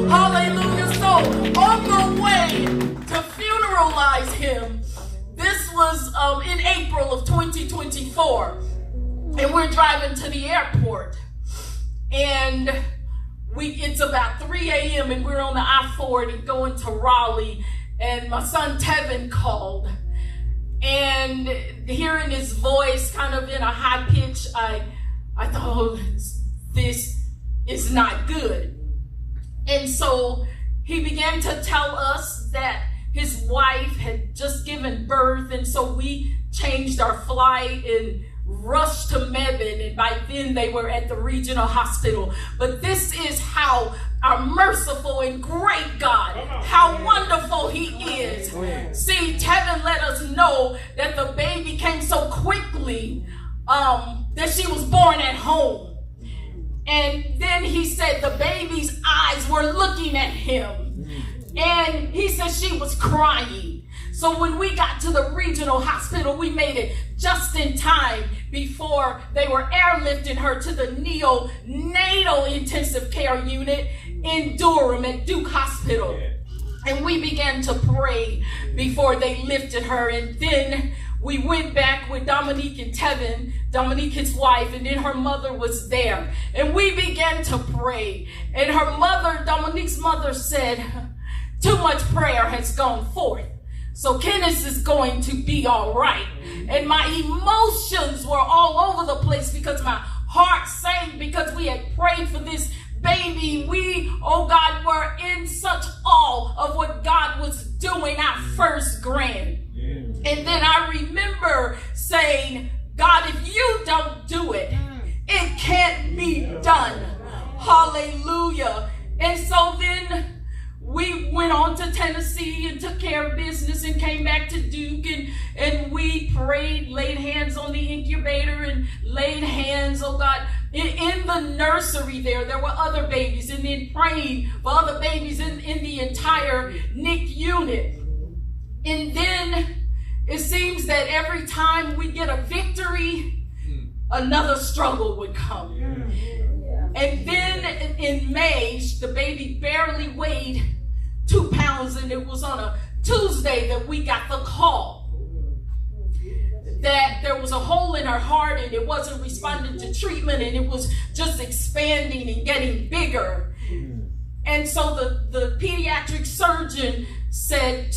Hallelujah. So on the way to funeralize him, this was in April of 2024. And we're driving to the airport. And it's about 3 a.m. and we're on the I-40 going to Raleigh. And my son Tevin called. And hearing his voice kind of in a high pitch, I thought, oh, this is not good. And so he began to tell us that his wife had just given birth. And so we changed our flight and rushed to Mebane, and by then they were at the regional hospital. But this is how our merciful and great God, how wonderful he is. See, Tevin let us know that the baby came so quickly that she was born at home. And then he said the baby's eyes were looking at him. And he said she was crying. So when we got to the regional hospital, we made it just in time before they were airlifting her to the neonatal intensive care unit in Durham at Duke Hospital. And we began to pray before they lifted her. And then we went back with Dominique and Tevin, Dominique his wife, and then her mother was there. And we began to pray. And her mother, Dominique's mother, said, too much prayer has gone forth. So Kenneth is going to be all right. And my emotions were all over the place because my heart sank because we had prayed for this baby. We, oh God, were in such awe of what God was doing, our first grand. And then I remember saying, God, if you don't do it, it can't be done. Hallelujah. And so then we went on to Tennessee and took care of business and came back to Duke, and we prayed, laid hands on the incubator and laid hands, oh God, in the nursery there were other babies, and then praying for other babies in the entire NIC unit. And then it seems that every time we get a victory, another struggle would come. And then in May, the baby barely weighed 2 pounds, and it was on a Tuesday that we got the call that there was a hole in her heart and it wasn't responding to treatment, and it was just expanding and getting bigger. And so the pediatric surgeon said